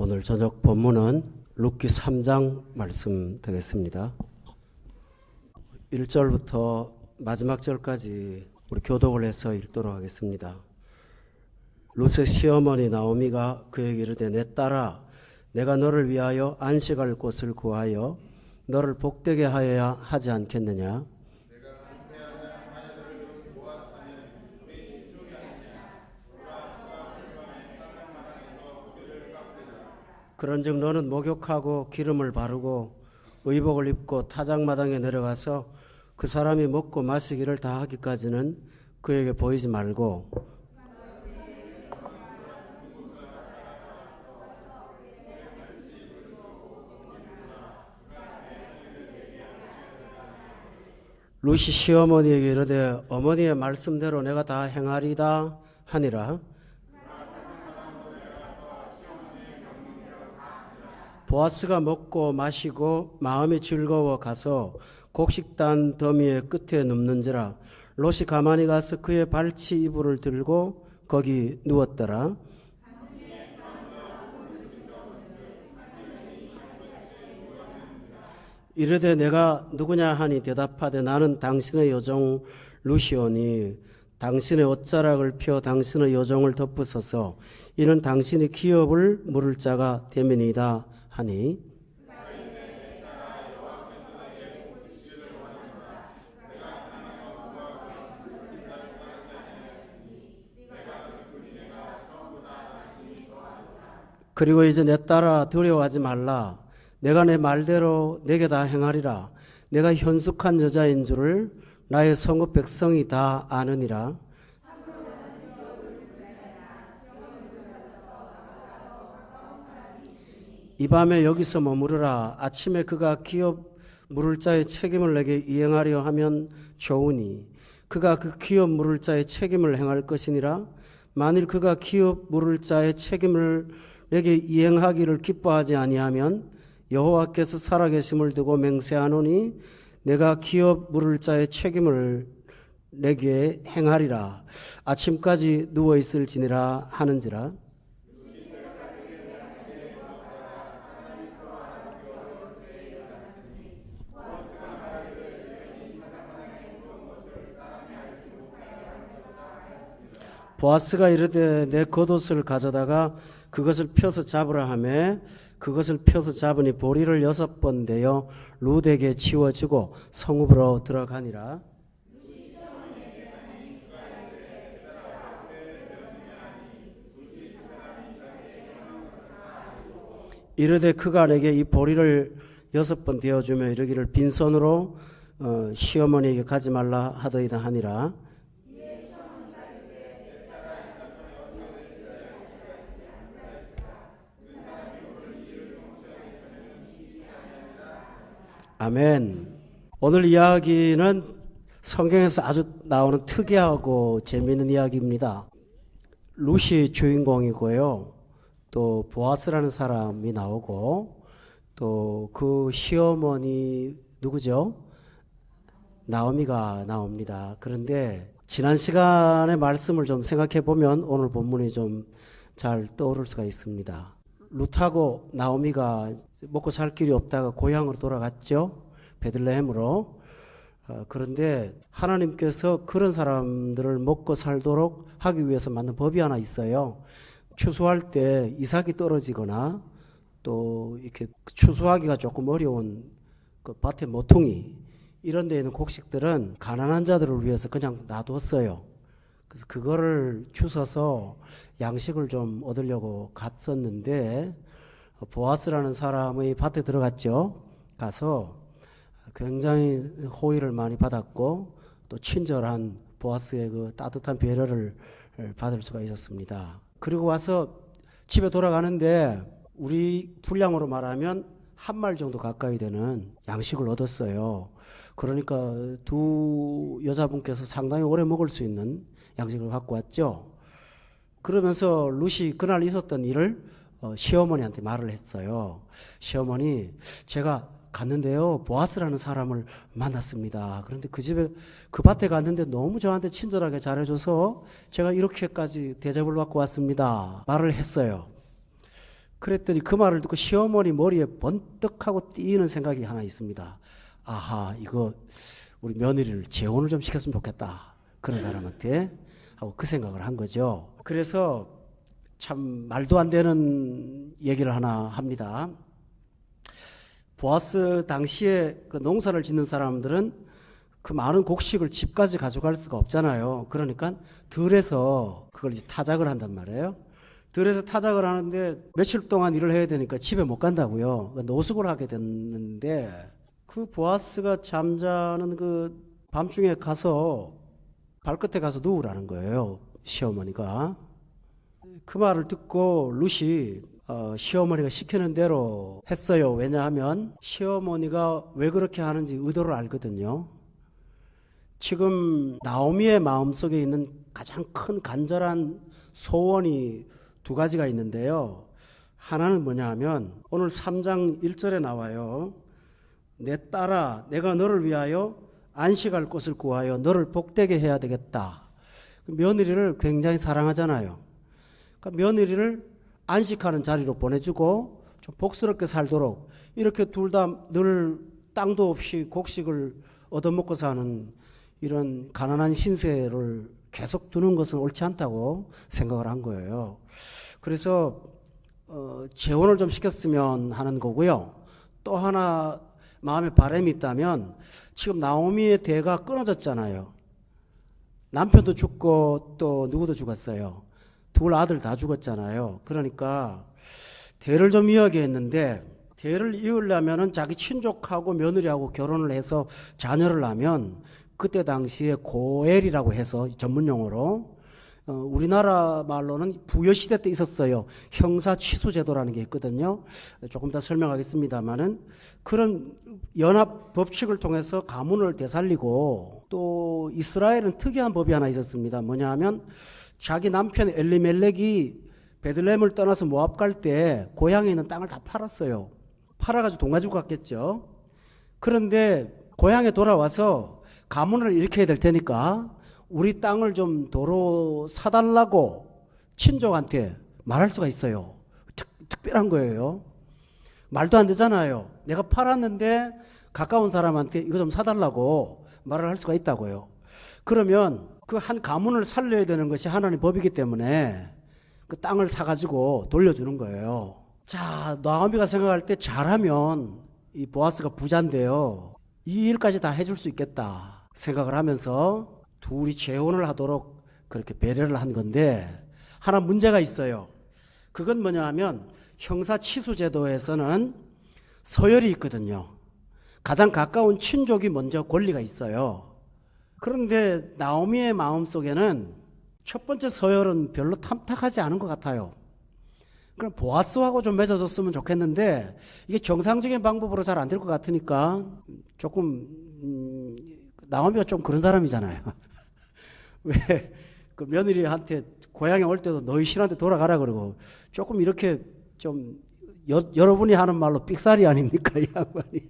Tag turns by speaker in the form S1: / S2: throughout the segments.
S1: 오늘 저녁 본문은 룻기 3장 말씀 되겠습니다. 1절부터 마지막 절까지 우리 교독을 해서 읽도록 하겠습니다. 룻의 시어머니 나오미가 그에게 이르되 내 딸아 내가 너를 위하여 안식할 곳을 구하여 너를 복되게 하여야 하지 않겠느냐. 그런즉 너는 목욕하고 기름을 바르고 의복을 입고 타작마당에 내려가서 그 사람이 먹고 마시기를 다 하기까지는 그에게 보이지 말고 룻이 시어머니에게 이르되 어머니의 말씀대로 내가 다 행하리다 하니라. 보아스가 먹고 마시고 마음이 즐거워 가서 곡식단 더미의 끝에 눕는지라. 롯이 가만히 가서 그의 발치 이불을 들고 거기 누웠더라. 이르되 내가 누구냐 하니 대답하되 나는 당신의 여종 룻이오니 당신의 옷자락을 펴 당신의 여종을 덮으소서. 이는 당신이 기업을 물을 자가 됨이니이다 하니 그리고 이제 내 딸아 두려워하지 말라. 내가 내 말대로 내게 다 행하리라. 내가 현숙한 여자인 줄을 나의 성읍 백성이 다 아느니라. 이 밤에 여기서 머무르라. 아침에 그가 기업 물을 자의 책임을 내게 이행하려 하면 좋으니 그가 그 기업 물을 자의 책임을 행할 것이니라. 만일 그가 기업 물을 자의 책임을 내게 이행하기를 기뻐하지 아니하면 여호와께서 살아계심을 두고 맹세하노니 내가 기업 물을 자의 책임을 내게 행하리라. 아침까지 누워있을지니라 하는지라. 보아스가 이르되 내 겉옷을 가져다가 그것을 펴서 잡으라 하매 그것을 펴서 잡으니 보리를 6번 대어 룻에게 치워주고 성읍으로 들어가니라. 이르되 그가 내게 이 보리를 6번 대어주며 이르기를 빈손으로 시어머니에게 가지 말라 하더이다 하니라. 아멘. 오늘 이야기는 성경에서 아주 나오는 특이하고 재미있는 이야기입니다. 룻이 주인공이고요. 또 보아스라는 사람이 나오고 또 그 시어머니 누구죠? 나오미가 나옵니다. 그런데 지난 시간의 말씀을 좀 생각해 보면 오늘 본문이 좀 잘 떠오를 수가 있습니다. 룻하고 나오미가 먹고 살 길이 없다가 고향으로 돌아갔죠. 베들레헴으로. 그런데 하나님께서 그런 사람들을 먹고 살도록 하기 위해서 만든 법이 하나 있어요. 추수할 때 이삭이 떨어지거나 또 이렇게 추수하기가 조금 어려운 그 밭의 모퉁이 이런 데 있는 곡식들은 가난한 자들을 위해서 그냥 놔뒀어요. 그래서 그거를 주워서 양식을 좀 얻으려고 갔었는데 보아스라는 사람의 밭에 들어갔죠. 가서 굉장히 호의를 많이 받았고 또 친절한 보아스의 그 따뜻한 배려를 받을 수가 있었습니다. 그리고 와서 집에 돌아가는데 우리 분량으로 말하면 한 말 정도 가까이 되는 양식을 얻었어요. 그러니까 두 여자분께서 상당히 오래 먹을 수 있는 양식을 갖고 왔죠. 그러면서 룻이 그날 있었던 일을 시어머니한테 말을 했어요. 시어머니, 제가 갔는데요, 보아스라는 사람을 만났습니다. 그런데 그 집에, 그 밭에 갔는데 너무 저한테 친절하게 잘해줘서 제가 이렇게까지 대접을 받고 왔습니다. 말을 했어요. 그랬더니 그 말을 듣고 시어머니 머리에 번뜩하고 띄는 생각이 하나 있습니다. 아하, 이거 우리 며느리를 재혼을 좀 시켰으면 좋겠다. 그런 사람한테 하고 그 생각을 한 거죠. 그래서 참 말도 안 되는 얘기를 하나 합니다. 보아스 당시에 그 농사를 짓는 사람들은 그 많은 곡식을 집까지 가져갈 수가 없잖아요. 그러니까 들에서 그걸 이제 타작을 한단 말이에요. 들에서 타작을 하는데 며칠 동안 일을 해야 되니까 집에 못 간다고요. 노숙을 하게 됐는데 그 보아스가 잠자는 그 밤중에 가서 발끝에 가서 누우라는 거예요. 시어머니가. 그 말을 듣고 룻이 시어머니가 시키는 대로 했어요. 왜냐하면 시어머니가 왜 그렇게 하는지 의도를 알거든요. 지금 나오미의 마음속에 있는 가장 큰 간절한 소원이 두 가지가 있는데요. 하나는 뭐냐 하면 오늘 3장 1절에 나와요. 내 딸아, 내가 너를 위하여 안식할 곳을 구하여 너를 복되게 해야 되겠다. 며느리를 굉장히 사랑하잖아요. 그러니까 며느리를 안식하는 자리로 보내주고 좀 복스럽게 살도록 이렇게 둘 다 늘 땅도 없이 곡식을 얻어먹고 사는 이런 가난한 신세를 계속 두는 것은 옳지 않다고 생각을 한 거예요. 그래서 재혼을 좀 시켰으면 하는 거고요. 또 하나 마음에 바람이 있다면 지금 나오미의 대가 끊어졌잖아요. 남편도 죽고 또 누구도 죽었어요. 둘 아들 다 죽었잖아요. 그러니까 대를 좀 이어야겠는데 대를 이으려면은 자기 친족하고 며느리하고 결혼을 해서 자녀를 낳으면 그때 당시에 고엘이라고 해서 전문 용어로 우리나라 말로는 부여시대 때 있었어요. 형사 취소 제도라는 게 있거든요. 조금 더 설명하겠습니다만은 그런 연합 법칙을 통해서 가문을 되살리고 또 이스라엘은 특이한 법이 하나 있었습니다. 뭐냐 하면 자기 남편 엘리멜렉이 베들레헴을 떠나서 모압 갈 때 고향에 있는 땅을 다 팔았어요. 팔아가지고 돈 가지고 갔겠죠. 그런데 고향에 돌아와서 가문을 일으켜야 될 테니까 우리 땅을 좀 도로 사달라고 친족한테 말할 수가 있어요. 특별한 거예요. 말도 안 되잖아요. 내가 팔았는데 가까운 사람한테 이거 좀 사달라고 말을 할 수가 있다고요. 그러면 그 한 가문을 살려야 되는 것이 하나님의 법이기 때문에 그 땅을 사가지고 돌려주는 거예요. 자, 나오미가 생각할 때 잘하면 이 보아스가 부자인데요. 이 일까지 다 해줄 수 있겠다 생각을 하면서 둘이 재혼을 하도록 그렇게 배려를 한 건데 하나 문제가 있어요. 그건 뭐냐 하면 형사 취소 제도에서는 서열이 있거든요. 가장 가까운 친족이 먼저 권리가 있어요. 그런데 나오미의 마음속에는 첫 번째 서열은 별로 탐탁하지 않은 것 같아요. 그럼 보아스하고 좀 맺어줬으면 좋겠는데 이게 정상적인 방법으로 잘 안 될 것 같으니까 조금 나오미가 좀 그런 사람이잖아요. 왜 그 며느리한테 고향에 올 때도 너희 신한테 돌아가라 그러고 조금 이렇게 좀 여러분이 하는 말로 삑사리 아닙니까 이 양반이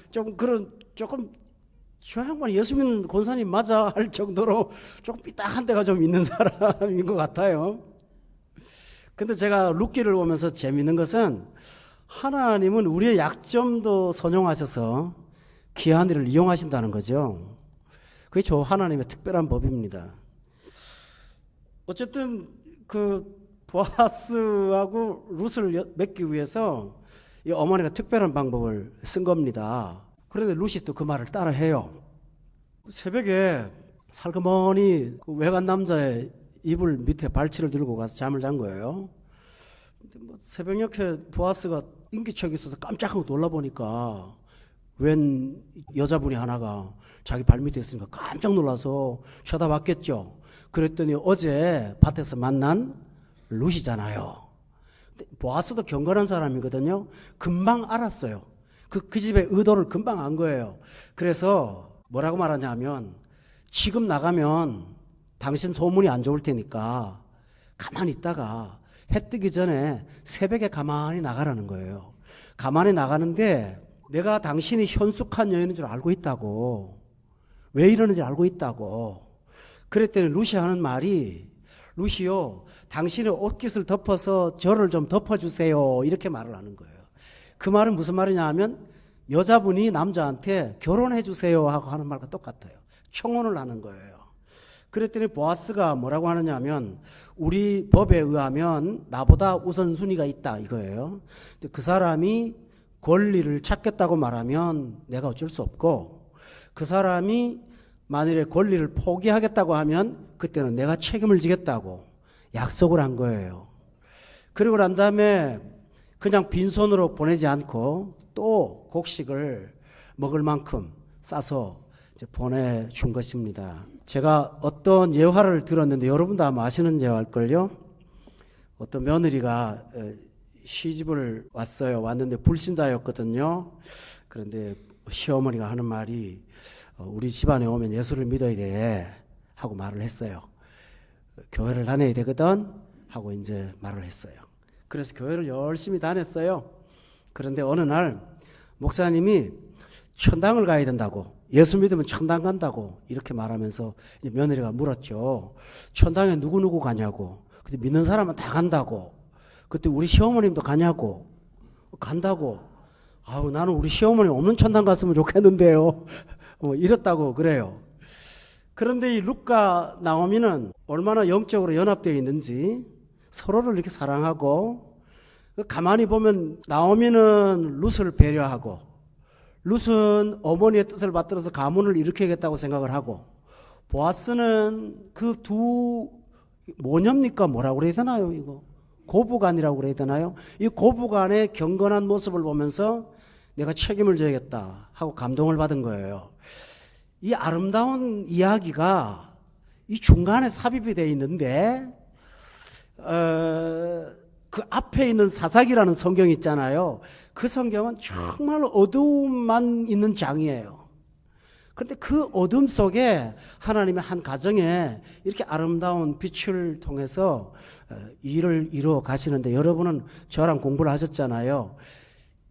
S1: 좀 그런 조금 저 양반이 예수 믿는 권사님 맞아 할 정도로 조금 삐딱한 데가 좀 있는 사람인 것 같아요. 근데 제가 룻기를 보면서 재밌는 것은 하나님은 우리의 약점도 선용하셔서 귀한 일을 이용하신다는 거죠. 그게 저 하나님의 특별한 법입니다. 어쨌든 그 보아스하고 룻을 맺기 위해서 이 어머니가 특별한 방법을 쓴 겁니다. 그런데 룻이 또 그 말을 따라 해요. 새벽에 살그머니 그 외간 남자의 이불 밑에 발치를 들고 가서 잠을 잔 거예요. 뭐 새벽녘에 보아스가 인기척이 있어서 깜짝하고 놀라보니까 웬 여자분이 하나가 자기 발밑에 있으니까 깜짝 놀라서 쳐다봤겠죠. 그랬더니 어제 밭에서 만난 룻이잖아요. 보아스도 경건한 사람이거든요. 금방 알았어요. 그 집의 의도를 금방 안 거예요. 그래서 뭐라고 말하냐면 지금 나가면 당신 소문이 안 좋을 테니까 가만히 있다가 해 뜨기 전에 새벽에 가만히 나가라는 거예요. 가만히 나가는데 내가 당신이 현숙한 여인인 줄 알고 있다고. 왜 이러는지 알고 있다고. 그랬더니 룻이 하는 말이 루시요, 당신의 옷깃을 덮어서 저를 좀 덮어주세요. 이렇게 말을 하는 거예요. 그 말은 무슨 말이냐 하면 여자분이 남자한테 결혼해 주세요 하고 하는 말과 똑같아요. 청혼을 하는 거예요. 그랬더니 보아스가 뭐라고 하느냐 하면 우리 법에 의하면 나보다 우선순위가 있다 이거예요. 근데 그 사람이 권리를 찾겠다고 말하면 내가 어쩔 수 없고, 그 사람이 만일에 권리를 포기하겠다고 하면 그때는 내가 책임을 지겠다고 약속을 한 거예요. 그리고 난 다음에 그냥 빈손으로 보내지 않고 또 곡식을 먹을 만큼 싸서 이제 보내준 것입니다. 제가 어떤 예화를 들었는데 여러분도 아마 아시는 예화일걸요. 어떤 며느리가 시집을 왔는데 불신자였거든요. 그런데 시어머니가 하는 말이 우리 집안에 오면 예수를 믿어야 돼 하고 말을 했어요. 교회를 다녀야 되거든 하고 이제 말을 했어요. 그래서 교회를 열심히 다녔어요. 그런데 어느 날 목사님이 천당을 가야 된다고, 예수 믿으면 천당 간다고 이렇게 말하면서 이제 며느리가 물었죠. 천당에 누구누구 가냐고. 근데 믿는 사람은 다 간다고. 그때 우리 시어머님도 가냐고. 간다고. 아우, 나는 우리 시어머니 없는 천당 갔으면 좋겠는데요. 이랬다고 그래요. 그런데 이 룻과 나오미는 얼마나 영적으로 연합되어 있는지 서로를 이렇게 사랑하고, 가만히 보면 나오미는 룻을 배려하고, 룻은 어머니의 뜻을 받들어서 가문을 일으키겠다고 생각을 하고, 보아스는 그 두 모녀입니까? 뭐라고 그래야 되나요? 이거 고부간이라고 그래야 되나요? 이 고부간의 경건한 모습을 보면서 내가 책임을 져야겠다 하고 감동을 받은 거예요. 이 아름다운 이야기가 이 중간에 삽입이 되어 있는데 그 앞에 있는 사사기라는 성경이 있잖아요. 그 성경은 정말 어두움만 있는 장이에요. 그런데 그 어둠 속에 하나님의 한 가정에 이렇게 아름다운 빛을 통해서 일을 이루어 가시는데, 여러분은 저랑 공부를 하셨잖아요.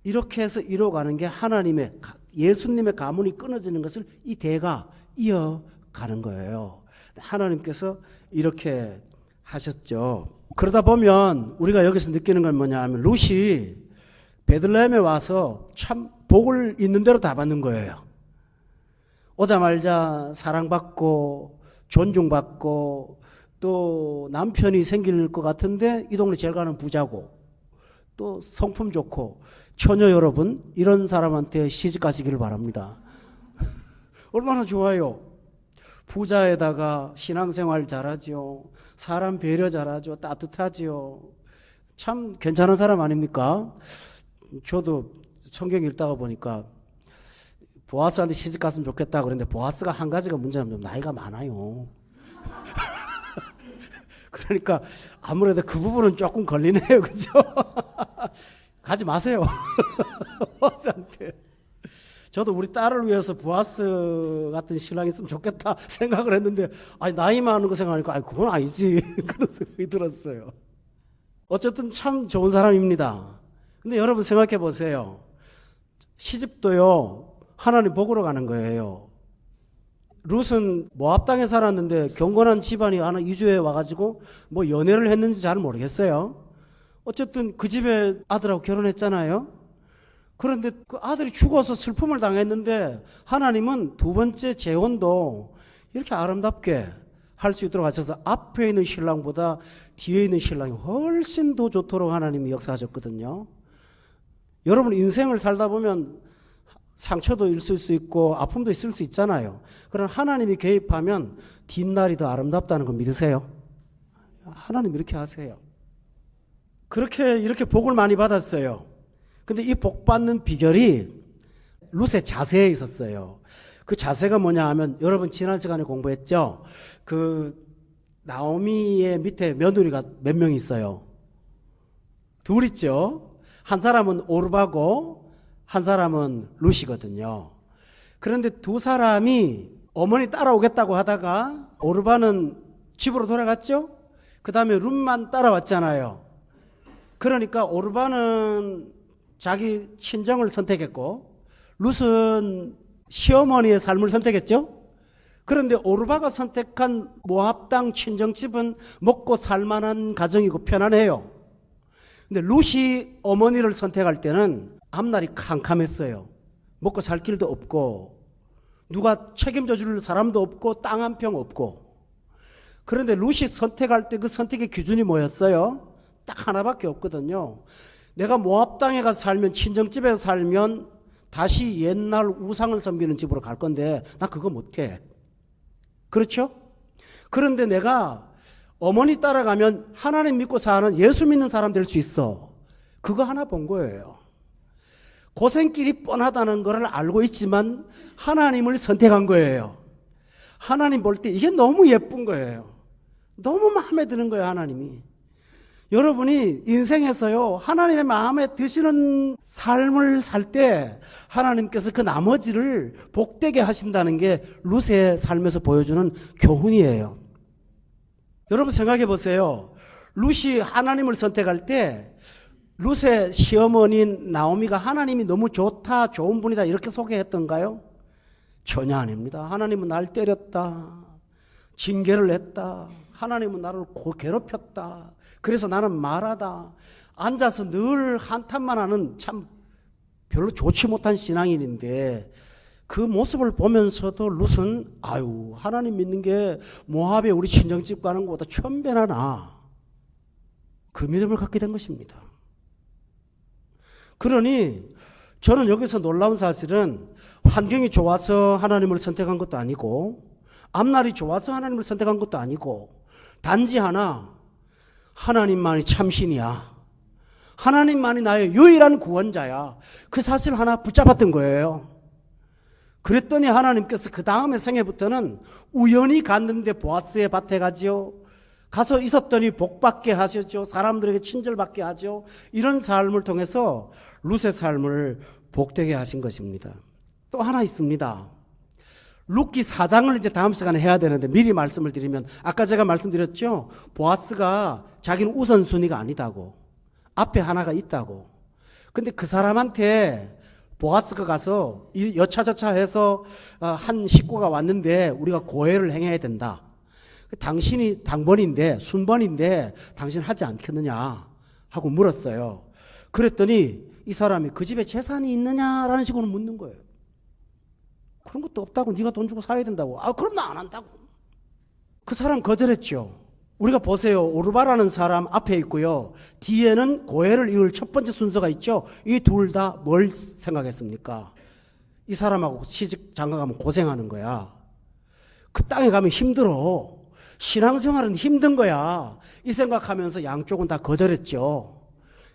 S1: 이렇게 해서 이루어가는 게 하나님의, 예수님의 가문이 끊어지는 것을 이 대가 이어가는 거예요. 하나님께서 이렇게 하셨죠. 그러다 보면 우리가 여기서 느끼는 건 뭐냐 하면 룻이 베들레헴에 와서 참 복을 있는 대로 다 받는 거예요. 오자마자 사랑받고 존중받고, 또 남편이 생길 것 같은데 이 동네 제일 가는 부자고, 또 성품 좋고, 처녀 여러분 이런 사람한테 시집 가시기를 바랍니다. 얼마나 좋아요. 부자에다가 신앙생활 잘하죠. 사람 배려 잘하죠. 따뜻하죠. 참 괜찮은 사람 아닙니까? 저도 성경 읽다가 보니까 보아스한테 시집 갔으면 좋겠다 그랬는데, 보아스가 한 가지가 문제는 좀 나이가 많아요. 그러니까 아무래도 그 부분은 조금 걸리네요. 그죠? 가지 마세요. 보아스한테. 저도 우리 딸을 위해서 보아스 같은 신랑이 있으면 좋겠다 생각을 했는데, 아니 나이 많은 거 생각하니까 아니 그건 아니지. 그런 생각이 들었어요. 어쨌든 참 좋은 사람입니다. 근데 여러분 생각해 보세요. 시집도요 하나님 복으로 가는 거예요. 룻은 모압 땅에 살았는데 경건한 집안이 하나 이주해 와가지고 뭐 연애를 했는지 잘 모르겠어요. 어쨌든 그 집에 아들하고 결혼했잖아요. 그런데 그 아들이 죽어서 슬픔을 당했는데 하나님은 두 번째 재혼도 이렇게 아름답게 할 수 있도록 하셔서 앞에 있는 신랑보다 뒤에 있는 신랑이 훨씬 더 좋도록 하나님이 역사하셨거든요. 여러분 인생을 살다 보면 상처도 있을 수 있고 아픔도 있을 수 있잖아요. 그러나 하나님이 개입하면 뒷날이 더 아름답다는 거 믿으세요? 하나님 이렇게 하세요. 이렇게 복을 많이 받았어요. 근데 이 복 받는 비결이 룻의 자세에 있었어요. 그 자세가 뭐냐 하면, 여러분 지난 시간에 공부했죠? 그 나오미의 밑에 며느리가 몇 명 있어요? 둘 있죠? 한 사람은 오르바고 한 사람은 룻이거든요. 그런데 두 사람이 어머니 따라오겠다고 하다가 오르바는 집으로 돌아갔죠? 그 다음에 룻만 따라왔잖아요. 그러니까 오르바는 자기 친정을 선택했고 룻은 시어머니의 삶을 선택했죠? 그런데 오르바가 선택한 모압 땅 친정집은 먹고 살만한 가정이고 편안해요. 근데 룻이 어머니를 선택할 때는 앞날이 캄캄했어요. 먹고 살 길도 없고 누가 책임져 줄 사람도 없고 땅 한 평 없고. 그런데 룻이 선택할 때 그 선택의 기준이 뭐였어요? 딱 하나밖에 없거든요. 내가 모압 땅에 가서 살면, 친정집에 살면 다시 옛날 우상을 섬기는 집으로 갈 건데 나 그거 못해. 그렇죠? 그런데 내가 어머니 따라가면 하나님 믿고 사는 예수 믿는 사람 될 수 있어. 그거 하나 본 거예요. 고생길이 뻔하다는 걸 알고 있지만 하나님을 선택한 거예요. 하나님 볼 때 이게 너무 예쁜 거예요. 너무 마음에 드는 거예요, 하나님이. 여러분이 인생에서요, 하나님의 마음에 드시는 삶을 살 때 하나님께서 그 나머지를 복되게 하신다는 게 룻의 삶에서 보여주는 교훈이에요. 여러분 생각해 보세요. 룻이 하나님을 선택할 때 룻의 시어머니인 나오미가 하나님이 너무 좋다, 좋은 분이다 이렇게 소개했던가요? 전혀 아닙니다. 하나님은 날 때렸다, 징계를 했다, 하나님은 나를 괴롭혔다, 그래서 나는 말하다, 앉아서 늘 한탄만 하는 참 별로 좋지 못한 신앙인인데 그 모습을 보면서도 룻은 아유, 하나님 믿는 게 모압에 우리 친정집 가는 것보다 1000배나 나아. 그 믿음을 갖게 된 것입니다. 그러니 저는 여기서 놀라운 사실은 환경이 좋아서 하나님을 선택한 것도 아니고 앞날이 좋아서 하나님을 선택한 것도 아니고 단지 하나, 하나님만이 참신이야. 하나님만이 나의 유일한 구원자야. 그 사실 하나 붙잡았던 거예요. 그랬더니 하나님께서 그 다음에 생애부터는 우연히 갔는데 보아스의 밭에 가지요. 가서 있었더니 복받게 하셨죠. 사람들에게 친절받게 하죠. 이런 삶을 통해서 룻의 삶을 복되게 하신 것입니다. 또 하나 있습니다. 룻기 4장을 이제 다음 시간에 해야 되는데 미리 말씀을 드리면 아까 제가 말씀드렸죠. 보아스가 자기는 우선순위가 아니다고. 앞에 하나가 있다고. 근데 그 사람한테 보아스가 가서 여차저차 해서 한 식구가 왔는데 우리가 고해를 행해야 된다. 당신이 당번인데 순번인데 당신 하지 않겠느냐 하고 물었어요. 그랬더니 이 사람이 그 집에 재산이 있느냐라는 식으로 묻는 거예요. 그런 것도 없다고. 네가 돈 주고 사야 된다고. 아, 그럼 나 안 한다고. 그 사람 거절했죠. 우리가 보세요. 오르바라는 사람 앞에 있고요. 뒤에는 고해를 이을 첫 번째 순서가 있죠. 이 둘 다 뭘 생각했습니까? 이 사람하고 시집 장가가면 고생하는 거야. 그 땅에 가면 힘들어. 신앙생활은 힘든 거야. 이 생각하면서 양쪽은 다 거절했죠.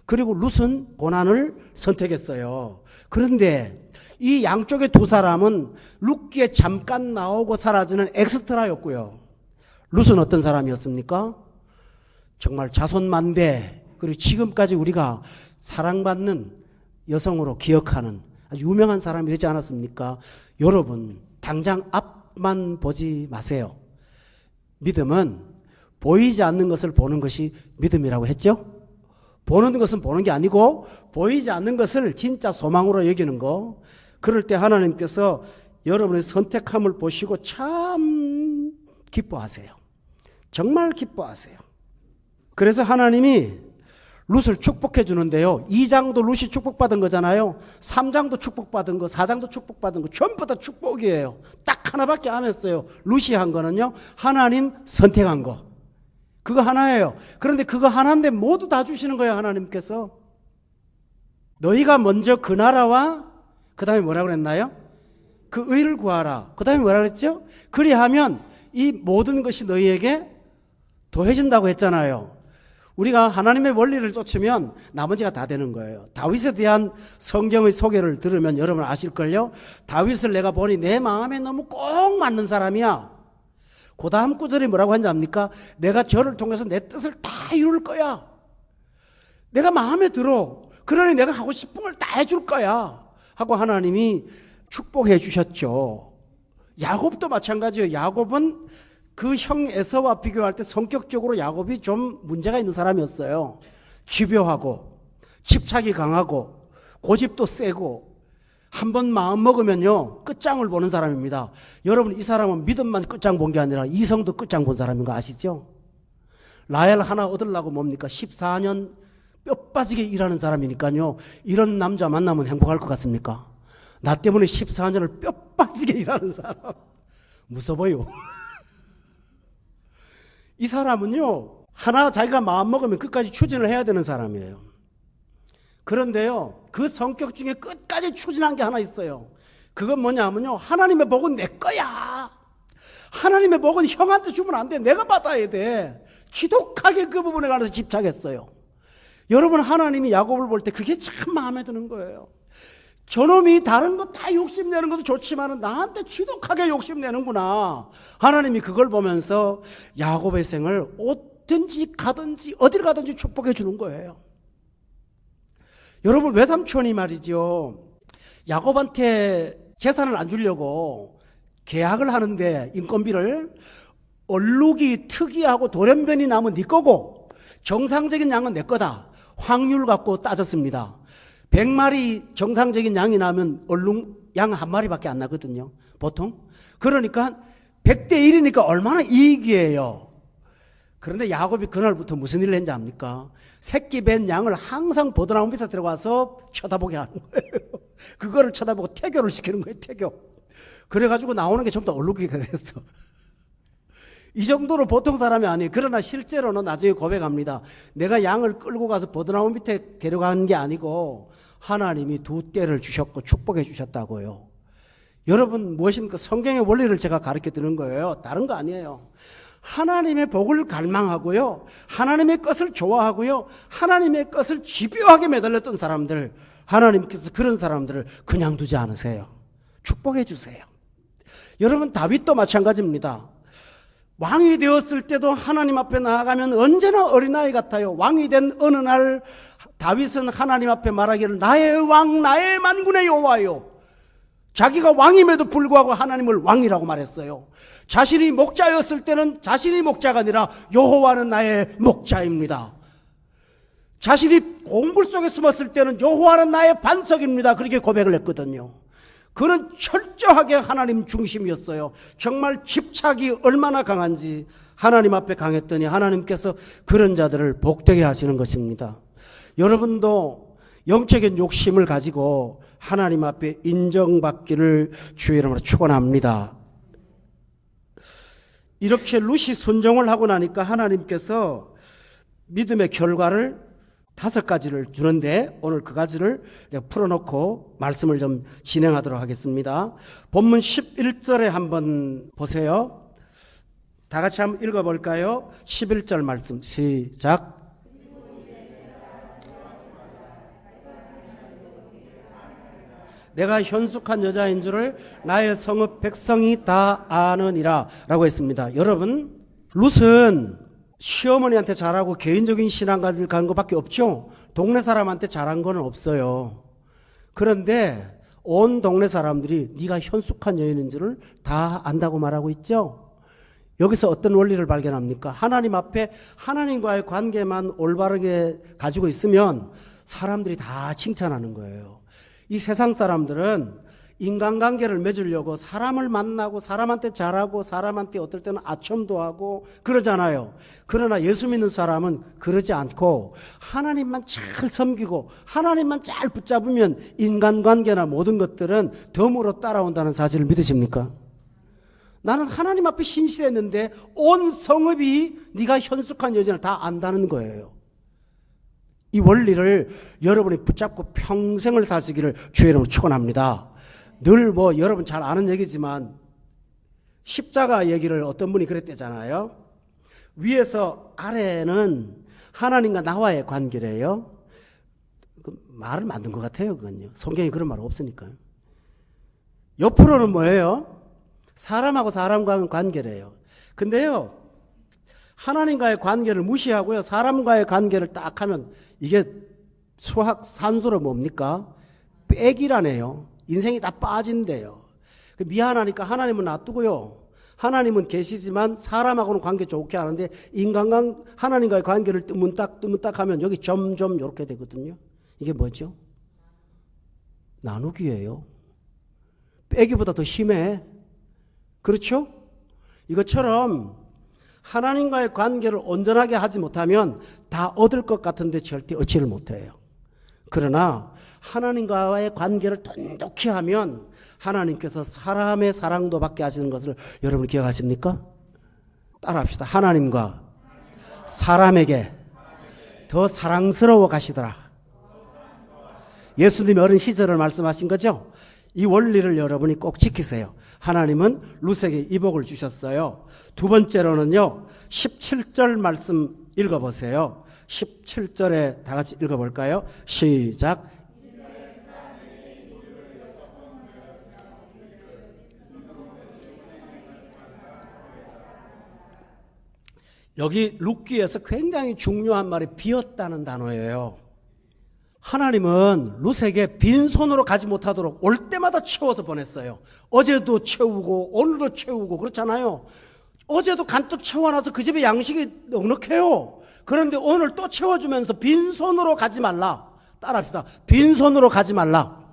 S1: 그리고 룻은 고난을 선택했어요. 그런데 이 양쪽의 두 사람은 룻기에 잠깐 나오고 사라지는 엑스트라였고요. 룻은 어떤 사람이었습니까? 정말 자손만대, 그리고 지금까지 우리가 사랑받는 여성으로 기억하는 아주 유명한 사람이 되지 않았습니까? 여러분, 당장 앞만 보지 마세요. 믿음은 보이지 않는 것을 보는 것이 믿음이라고 했죠? 보는 것은 보는 게 아니고 보이지 않는 것을 진짜 소망으로 여기는 거. 그럴 때 하나님께서 여러분의 선택함을 보시고 참 기뻐하세요. 정말 기뻐하세요. 그래서 하나님이 룻을 축복해 주는데요. 2장도 룻이 축복받은 거잖아요. 3장도 축복받은 거, 4장도 축복받은 거 전부 다 축복이에요. 딱 하나밖에 안 했어요. 룻이 한 거는요, 하나님 선택한 거. 그거 하나예요. 그런데 그거 하나인데 모두 다 주시는 거예요, 하나님께서. 너희가 먼저 그 나라와 그 다음에 뭐라고 그랬나요? 그 의를 구하라. 그 다음에 뭐라고 그랬죠? 그리하면 이 모든 것이 너희에게 더해진다고 했잖아요. 우리가 하나님의 원리를 쫓으면 나머지가 다 되는 거예요. 다윗에 대한 성경의 소개를 들으면 여러분 아실걸요? 다윗을 내가 보니 내 마음에 너무 꼭 맞는 사람이야. 그 다음 구절이 뭐라고 하는지 압니까? 내가 저를 통해서 내 뜻을 다 이룰 거야. 내가 마음에 들어. 그러니 내가 하고 싶은 걸 다 해줄 거야. 하고 하나님이 축복해 주셨죠. 야곱도 마찬가지예요. 야곱은 그 형 에서와 비교할 때 성격적으로 야곱이 좀 문제가 있는 사람이었어요. 집요하고 집착이 강하고 고집도 세고 한 번 마음 먹으면요 끝장을 보는 사람입니다. 여러분, 이 사람은 믿음만 끝장 본 게 아니라 이성도 끝장 본 사람인 거 아시죠? 라헬 하나 얻으려고 뭡니까? 14년 뼈 빠지게 일하는 사람이니까요. 이런 남자 만나면 행복할 것 같습니까? 나 때문에 14년을 뼈 빠지게 일하는 사람 무서워요. 이 사람은요 하나 자기가 마음 먹으면 끝까지 추진을 해야 되는 사람이에요. 그런데요 그 성격 중에 끝까지 추진한 게 하나 있어요. 그건 뭐냐면요, 하나님의 복은 내 거야. 하나님의 복은 형한테 주면 안 돼. 내가 받아야 돼. 지독하게 그 부분에 관해서 집착했어요. 여러분, 하나님이 야곱을 볼 때 그게 참 마음에 드는 거예요. 저놈이 다른 거 다 욕심내는 것도 좋지만 나한테 지독하게 욕심내는구나. 하나님이 그걸 보면서 야곱의 생을 어든지 가든지 어딜 가든지 축복해 주는 거예요. 여러분, 외삼촌이 말이죠, 야곱한테 재산을 안 주려고 계약을 하는데 인건비를 얼룩이 특이하고 돌연변이 나면 네 거고 정상적인 양은 내 거다. 확률 갖고 따졌습니다. 100마리 정상적인 양이 나면 얼룩 양 한 마리밖에 안 나거든요, 보통. 그러니까 100대 1이니까 얼마나 이익이에요. 그런데 야곱이 그날부터 무슨 일을 했는지 압니까? 새끼 뵌 양을 항상 보드나무 밑에 들어가서 쳐다보게 하는 거예요. 그거를 쳐다보고 태교를 시키는 거예요, 태교. 그래가지고 나오는 게 전부 다 얼룩이가 됐어. 이 정도로 보통 사람이 아니에요. 그러나 실제로는 나중에 고백합니다. 내가 양을 끌고 가서 보드나무 밑에 데려간 게 아니고 하나님이 두 떼를 주셨고 축복해 주셨다고요. 여러분, 무엇입니까? 성경의 원리를 제가 가르쳐 드리는 거예요. 다른 거 아니에요. 하나님의 복을 갈망하고요, 하나님의 것을 좋아하고요, 하나님의 것을 집요하게 매달렸던 사람들, 하나님께서 그런 사람들을 그냥 두지 않으세요. 축복해 주세요. 여러분, 다윗도 마찬가지입니다. 왕이 되었을 때도 하나님 앞에 나아가면 언제나 어린아이 같아요. 왕이 된 어느 날 다윗은 하나님 앞에 말하기를 나의 왕, 나의 만군의 여호와요. 자기가 왕임에도 불구하고 하나님을 왕이라고 말했어요. 자신이 목자였을 때는 자신이 목자가 아니라 여호와는 나의 목자입니다. 자신이 공굴 속에 숨었을 때는 여호와는 나의 반석입니다. 그렇게 고백을 했거든요. 그는 철저하게 하나님 중심이었어요. 정말 집착이 얼마나 강한지 하나님 앞에 강했더니 하나님께서 그런 자들을 복되게 하시는 것입니다. 여러분도 영적인 욕심을 가지고 하나님 앞에 인정받기를 주의 이름으로 축원합니다. 이렇게 룻이 순종을 하고 나니까 하나님께서 믿음의 결과를 5가지를 주는데 오늘 그 가지를 풀어놓고 말씀을 좀 진행하도록 하겠습니다. 본문 11절에 한번 보세요. 다 같이 한번 읽어볼까요? 11절 말씀 시작. 내가 현숙한 여자인 줄을 나의 성읍 백성이 다 아느니라 라고 했습니다. 여러분, 룻은 시어머니한테 잘하고 개인적인 신앙가를 가는 것밖에 없죠. 동네 사람한테 잘한 건 없어요. 그런데 온 동네 사람들이 네가 현숙한 여인인 줄을 다 안다고 말하고 있죠. 여기서 어떤 원리를 발견합니까? 하나님 앞에 하나님과의 관계만 올바르게 가지고 있으면 사람들이 다 칭찬하는 거예요. 이 세상 사람들은 인간관계를 맺으려고 사람을 만나고 사람한테 잘하고 사람한테 어떨 때는 아첨도 하고 그러잖아요. 그러나 예수 믿는 사람은 그러지 않고 하나님만 잘 섬기고 하나님만 잘 붙잡으면 인간관계나 모든 것들은 덤으로 따라온다는 사실을 믿으십니까? 나는 하나님 앞에 신실했는데 온 성읍이 네가 현숙한 여자를 다 안다는 거예요. 이 원리를 여러분이 붙잡고 평생을 사시기를 주의 이름으로 축원합니다. 늘 여러분 잘 아는 얘기지만 십자가 얘기를 어떤 분이 그랬대잖아요. 위에서 아래는 하나님과 나와의 관계래요. 그 말을 만든 것 같아요. 그건요. 성경에 그런 말 없으니까요. 옆으로는 뭐예요? 사람하고 사람과의 관계래요. 근데요, 하나님과의 관계를 무시하고요, 사람과의 관계를 딱 하면 이게 산수로 뭡니까? 빼기라네요. 인생이 다 빠진대요. 미안하니까 하나님은 놔두고요, 하나님은 계시지만 사람하고는 관계 좋게 하는데 인간과 하나님과의 관계를 뜨문딱 하면 여기 점점 이렇게 되거든요. 이게 뭐죠? 나누기예요. 빼기보다 더 심해. 그렇죠? 이것처럼 하나님과의 관계를 온전하게 하지 못하면 다 얻을 것 같은데 절대 얻지를 못해요. 그러나 하나님과의 관계를 돈독히 하면 하나님께서 사람의 사랑도 받게 하시는 것을 여러분 기억하십니까? 따라합시다. 하나님과 사람에게 더 사랑스러워 가시더라. 예수님이 어린 시절을 말씀하신 거죠? 이 원리를 여러분이 꼭 지키세요. 하나님은 룻에게 이 복을 주셨어요. 두 번째로는요, 17절 말씀 읽어보세요. 17절에 다 같이 읽어볼까요? 시작. 여기 룻기에서 굉장히 중요한 말이 비었다는 단어예요. 하나님은 룻에게 빈손으로 가지 못하도록 올 때마다 채워서 보냈어요. 어제도 채우고 오늘도 채우고 그렇잖아요. 어제도 간뜩 채워놔서 그 집에 양식이 넉넉해요. 그런데 오늘 또 채워주면서 빈손으로 가지 말라. 따라합시다. 빈손으로 가지 말라.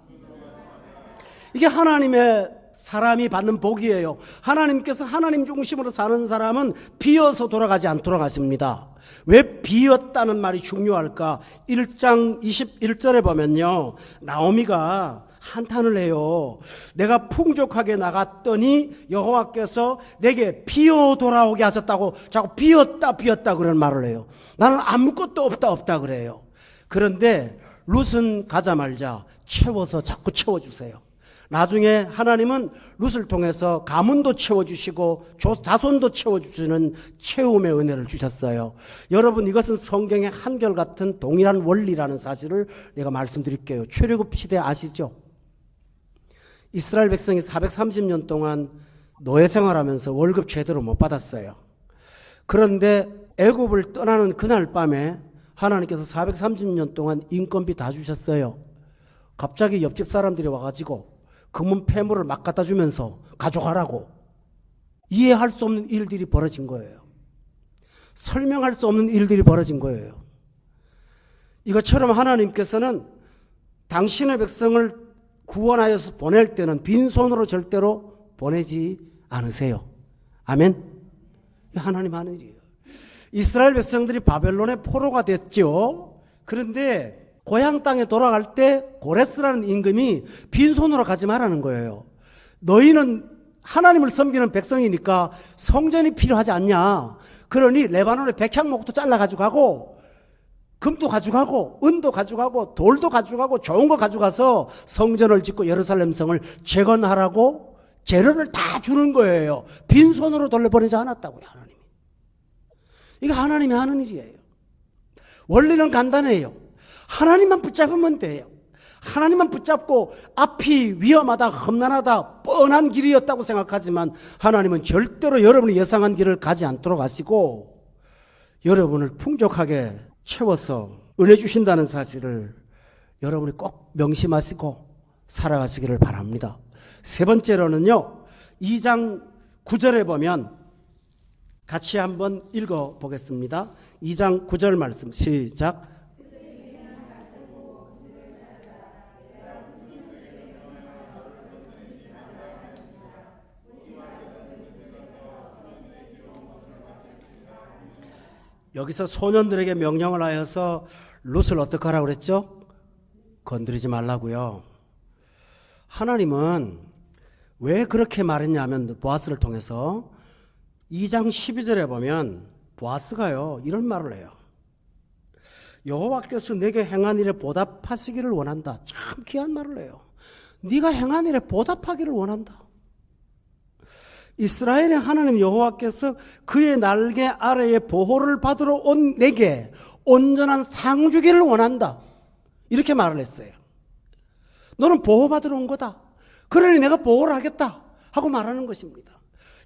S1: 이게 하나님의 사람이 받는 복이에요. 하나님께서 하나님 중심으로 사는 사람은 비어서 돌아가지 않도록 하십니다. 왜 비었다는 말이 중요할까? 1장 21절에 보면요, 나오미가 한탄을 해요. 내가 풍족하게 나갔더니 여호와께서 내게 비어 돌아오게 하셨다고 자꾸 비었다 그런 말을 해요. 나는 아무것도 없다 그래요. 그런데 룻은 가자마자 자꾸 채워주세요. 나중에 하나님은 룻을 통해서 가문도 채워주시고 자손도 채워주시는 채움의 은혜를 주셨어요. 여러분, 이것은 성경의 한결같은 동일한 원리라는 사실을 내가 말씀드릴게요. 출애굽 시대 아시죠? 이스라엘 백성이 430년 동안 노예 생활하면서 월급 제대로 못 받았어요. 그런데 애굽을 떠나는 그날 밤에 하나님께서 430년 동안 인건비 다 주셨어요. 갑자기 옆집 사람들이 와가지고 금은 폐물을 막 갖다 주면서 가져가라고. 이해할 수 없는 일들이 벌어진 거예요. 설명할 수 없는 일들이 벌어진 거예요. 이것처럼 하나님께서는 당신의 백성을 구원하여서 보낼 때는 빈손으로 절대로 보내지 않으세요. 아멘. 하나님 하는 일이에요. 이스라엘 백성들이 바벨론의 포로가 됐죠. 그런데 고향 땅에 돌아갈 때 고레스라는 임금이 빈손으로 가지 말라는 거예요. 너희는 하나님을 섬기는 백성이니까 성전이 필요하지 않냐. 그러니 레바논의 백향목도 잘라가지고 가고 금도 가져가고 은도 가져가고 돌도 가져가고 좋은 거 가져가서 성전을 짓고 예루살렘 성을 재건하라고 재료를 다 주는 거예요. 빈손으로 돌려보내지 않았다고요, 하나님이. 이거 하나님이 하는 일이에요. 원리는 간단해요. 하나님만 붙잡으면 돼요. 하나님만 붙잡고 앞이 위험하다, 험난하다, 뻔한 길이었다고 생각하지만 하나님은 절대로 여러분이 예상한 길을 가지 않도록 하시고 여러분을 풍족하게 채워서 은혜 주신다는 사실을 여러분이 꼭 명심하시고 살아가시기를 바랍니다. 세 번째로는요, 2장 9절에 보면 같이 한번 읽어보겠습니다. 2장 9절 말씀 시작. 여기서 소년들에게 명령을 하여서 룻을 어떻게 하라고 그랬죠? 건드리지 말라고요. 하나님은 왜 그렇게 말했냐면 보아스를 통해서 2장 12절에 보면 보아스가요 이런 말을 해요. 여호와께서 내게 행한 일에 보답하시기를 원한다. 참 귀한 말을 해요. 네가 행한 일에 보답하기를 원한다. 이스라엘의 하나님 여호와께서 그의 날개 아래에 보호를 받으러 온 내게 온전한 상 주기를 원한다. 이렇게 말을 했어요. 너는 보호받으러 온 거다. 그러니 내가 보호를 하겠다 하고 말하는 것입니다.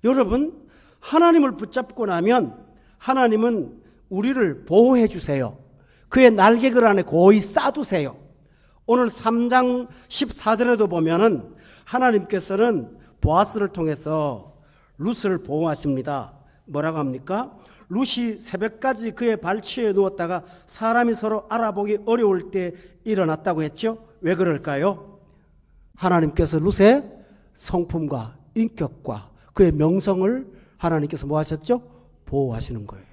S1: 여러분, 하나님을 붙잡고 나면 하나님은 우리를 보호해 주세요. 그의 날개글 안에 고이 싸두세요. 오늘 3장 14절에도 보면은 하나님께서는 보아스를 통해서 룻을 보호하십니다. 뭐라고 합니까? 룻이 새벽까지 그의 발치에 누웠다가 사람이 서로 알아보기 어려울 때 일어났다고 했죠. 왜 그럴까요? 하나님께서 룻의 성품과 인격과 그의 명성을 하나님께서 뭐 하셨죠? 보호하시는 거예요.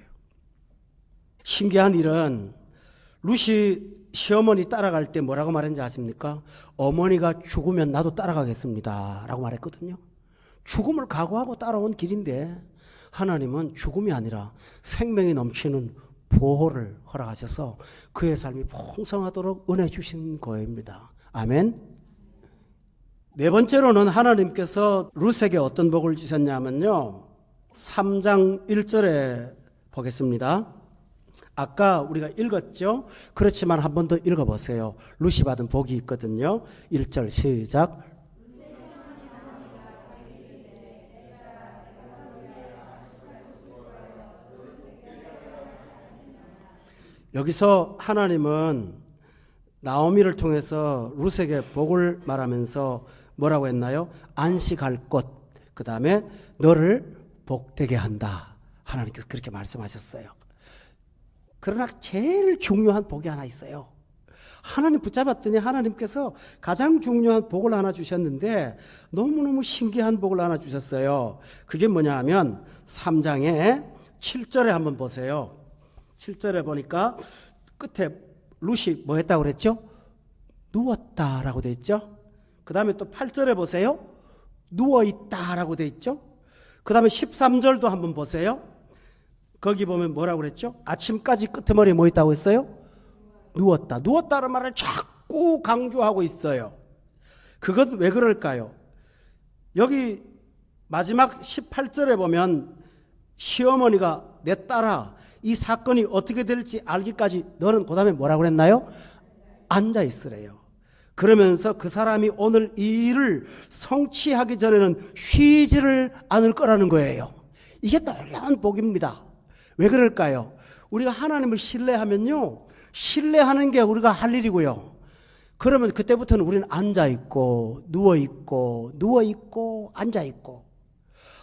S1: 신기한 일은 룻이 시어머니 따라갈 때 뭐라고 말했는지 아십니까? 어머니가 죽으면 나도 따라가겠습니다 라고 말했거든요. 죽음을 각오하고 따라온 길인데 하나님은 죽음이 아니라 생명이 넘치는 보호를 허락하셔서 그의 삶이 풍성하도록 은혜 주신 거입니다. 아멘. 네 번째로는 하나님께서 룻에게 어떤 복을 주셨냐면요, 3장 1절에 보겠습니다. 아까 우리가 읽었죠? 그렇지만 한 번 더 읽어보세요. 룻이 받은 복이 있거든요. 1절 시작. 여기서 하나님은 나오미를 통해서 룻에게 복을 말하면서 뭐라고 했나요? 안식할 곳, 그 다음에 너를 복되게 한다. 하나님께서 그렇게 말씀하셨어요. 그러나 제일 중요한 복이 하나 있어요. 하나님 붙잡았더니 하나님께서 가장 중요한 복을 하나 주셨는데 너무너무 신기한 복을 하나 주셨어요. 그게 뭐냐 하면 3장의 7절에 한번 보세요. 7절에 보니까 끝에 룻이 뭐 했다고 그랬죠? 누웠다라고 돼 있죠. 그 다음에 또 8절에 보세요. 누워있다라고 돼 있죠. 그 다음에 13절도 한번 보세요. 거기 보면 뭐라고 그랬죠? 아침까지 끄트머리에 뭐 있다고 했어요? 누웠다. 누웠다는 말을 자꾸 강조하고 있어요. 그건 왜 그럴까요? 여기 마지막 18절에 보면 시어머니가 내 딸아 이 사건이 어떻게 될지 알기까지 너는 그 다음에 뭐라고 그랬나요? 앉아 있으래요. 그러면서 그 사람이 오늘 이 일을 성취하기 전에는 쉬지를 않을 거라는 거예요. 이게 놀라운 복입니다. 왜 그럴까요? 우리가 하나님을 신뢰하면요, 신뢰하는 게 우리가 할 일이고요. 그러면 그때부터는 우리는 앉아있고 누워있고 누워있고 앉아있고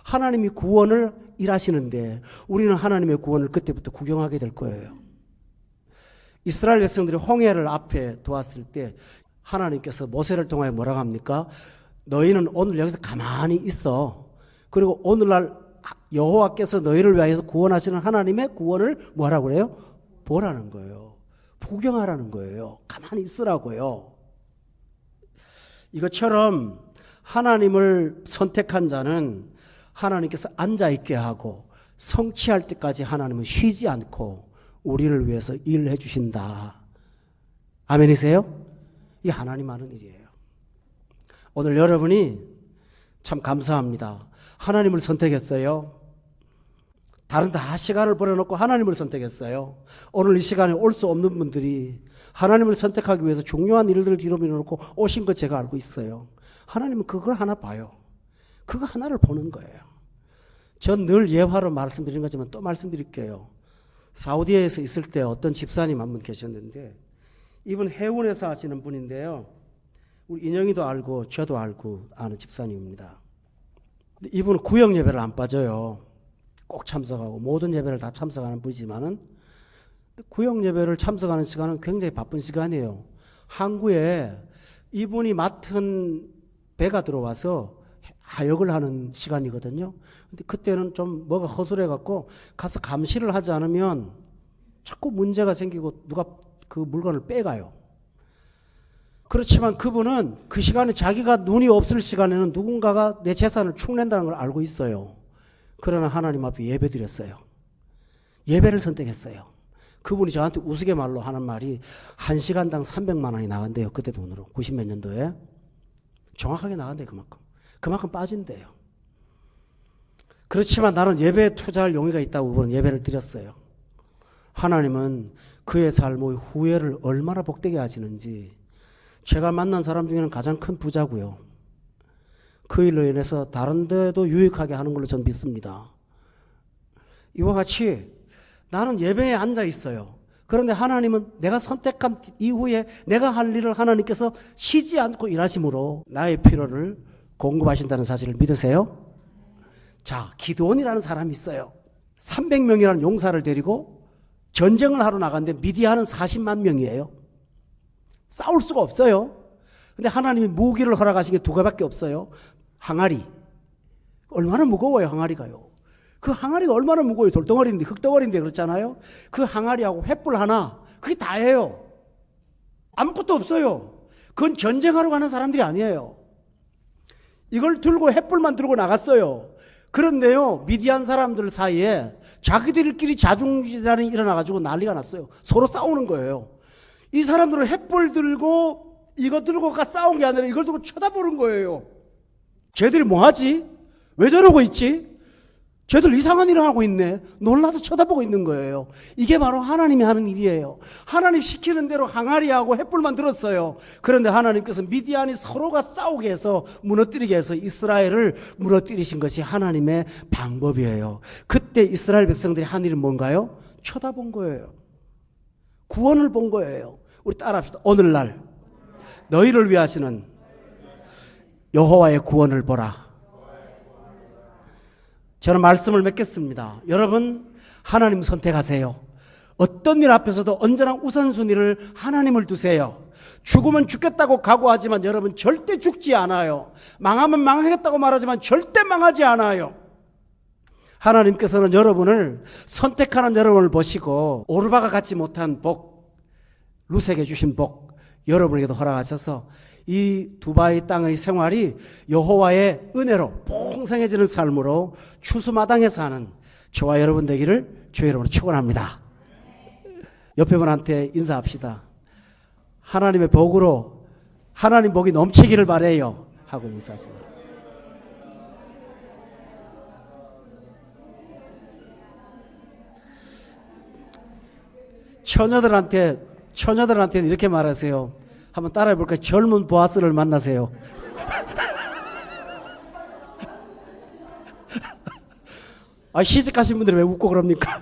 S1: 하나님이 구원을 일하시는데 우리는 하나님의 구원을 그때부터 구경하게 될 거예요. 이스라엘 백성들이 홍해를 앞에 두었을 때 하나님께서 모세를 통하여 뭐라고 합니까? 너희는 오늘 여기서 가만히 있어. 그리고 오늘날 여호와께서 너희를 위하여서 구원하시는 하나님의 구원을 뭐라고 그래요? 보라는 거예요. 구경하라는 거예요. 가만히 있으라고요. 이것처럼 하나님을 선택한 자는 하나님께서 앉아있게 하고 성취할 때까지 하나님은 쉬지 않고 우리를 위해서 일을 해주신다. 아멘이세요? 이게 하나님 하는 일이에요. 오늘 여러분이 참 감사합니다. 하나님을 선택했어요. 다른 다 시간을 버려놓고 하나님을 선택했어요. 오늘 이 시간에 올 수 없는 분들이 하나님을 선택하기 위해서 중요한 일들을 뒤로 밀어놓고 오신 것 제가 알고 있어요. 하나님은 그걸 하나 봐요. 그거 하나를 보는 거예요. 전 늘 예화로 말씀드리는 거지만 또 말씀드릴게요. 사우디에서 있을 때 어떤 집사님 한 분 계셨는데 이분 해운에서 하시는 분인데요. 우리 인영이도 알고 저도 알고 아는 집사님입니다. 이분은 구역 예배를 안 빠져요. 꼭 참석하고 모든 예배를 다 참석하는 분이지만은 구역 예배를 참석하는 시간은 굉장히 바쁜 시간이에요. 항구에 이분이 맡은 배가 들어와서 하역을 하는 시간이거든요. 근데 그때는 좀 뭐가 허술해 갖고 가서 감시를 하지 않으면 자꾸 문제가 생기고 누가 그 물건을 빼가요. 그렇지만 그분은 그 시간에 자기가 눈이 없을 시간에는 누군가가 내 재산을 축낸다는 걸 알고 있어요. 그러나 하나님 앞에 예배 드렸어요. 예배를 선택했어요. 그분이 저한테 우스갯말로 하는 말이 1시간당 300만 원이 나간대요. 그때 돈으로 90몇 년도에 정확하게 나간대요. 그만큼 빠진대요. 그렇지만 나는 예배에 투자할 용의가 있다고 그분은 예배를 드렸어요. 하나님은 그의 삶의 후회를 얼마나 복되게 하시는지 제가 만난 사람 중에는 가장 큰 부자고요. 그 일로 인해서 다른 데도 유익하게 하는 걸로 전 믿습니다. 이와 같이 나는 예배에 앉아 있어요. 그런데 하나님은 내가 선택한 이후에 내가 할 일을 하나님께서 쉬지 않고 일하심으로 나의 필요를 공급하신다는 사실을 믿으세요? 자, 기드온이라는 사람이 있어요. 300명이라는 용사를 데리고 전쟁을 하러 나갔는데 미디안은 40만 명이에요. 싸울 수가 없어요. 근데 하나님이 무기를 허락하신 게 두 개밖에 없어요. 항아리. 얼마나 무거워요, 항아리가요. 그 항아리가 얼마나 무거워요. 돌덩어리인데, 흙덩어리인데 그렇잖아요. 그 항아리하고 횃불 하나, 그게 다예요. 아무것도 없어요. 그건 전쟁하러 가는 사람들이 아니에요. 이걸 들고 횃불만 들고 나갔어요. 그런데요, 미디안 사람들 사이에 자기들끼리 자중지단이 일어나가지고 난리가 났어요. 서로 싸우는 거예요. 이 사람들은 횃불 들고 이거 들고가 싸운 게 아니라 이걸 들고 쳐다보는 거예요. 쟤들이 뭐하지? 왜 저러고 있지? 쟤들 이상한 일을 하고 있네. 놀라서 쳐다보고 있는 거예요. 이게 바로 하나님이 하는 일이에요. 하나님 시키는 대로 항아리하고 횃불만 들었어요. 그런데 하나님께서 미디안이 서로가 싸우게 해서 무너뜨리게 해서 이스라엘을 무너뜨리신 것이 하나님의 방법이에요. 그때 이스라엘 백성들이 한 일은 뭔가요? 쳐다본 거예요. 구원을 본 거예요. 우리 따라합시다. 오늘날 너희를 위하시는 여호와의 구원을 보라. 저는 말씀을 맺겠습니다. 여러분, 하나님 선택하세요. 어떤 일 앞에서도 언제나 우선순위를 하나님을 두세요. 죽으면 죽겠다고 각오하지만 여러분 절대 죽지 않아요. 망하면 망하겠다고 말하지만 절대 망하지 않아요. 하나님께서는 여러분을 선택하는 여러분을 보시고 오르바가 갖지 못한 복, 룻에게 주신 복 여러분에게도 허락하셔서 이 두바이 땅의 생활이 여호와의 은혜로 풍성해지는 삶으로 추수마당에 사는 저와 여러분 되기를 주의 이름으로 축원합니다. 옆에 분한테 인사합시다. 하나님의 복으로 하나님 복이 넘치기를 바래요 하고 인사하십니다. 처녀들한테는 이렇게 말하세요. 한번 따라해 볼까요? 젊은 보아스를 만나세요. 시집가신 분들이 왜 웃고 그럽니까?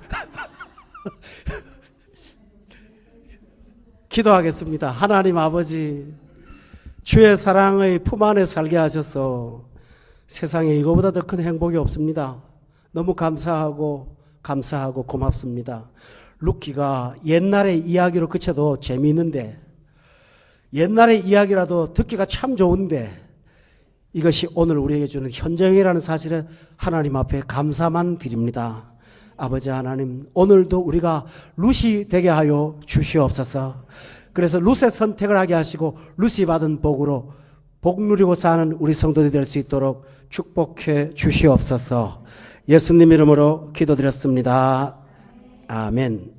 S1: 기도하겠습니다. 하나님 아버지, 주의 사랑의 품 안에 살게 하셔서 세상에 이거보다 더 큰 행복이 없습니다. 너무 감사하고 고맙습니다. 룻기가 옛날의 이야기로 그쳐도 재미있는데, 옛날의 이야기라도 듣기가 참 좋은데, 이것이 오늘 우리에게 주는 현장이라는 사실에 하나님 앞에 감사만 드립니다. 아버지 하나님, 오늘도 우리가 룻이 되게 하여 주시옵소서. 그래서 룻의 선택을 하게 하시고 룻이 받은 복으로 복 누리고 사는 우리 성도들이 될 수 있도록 축복해 주시옵소서. 예수님 이름으로 기도드렸습니다. 아멘.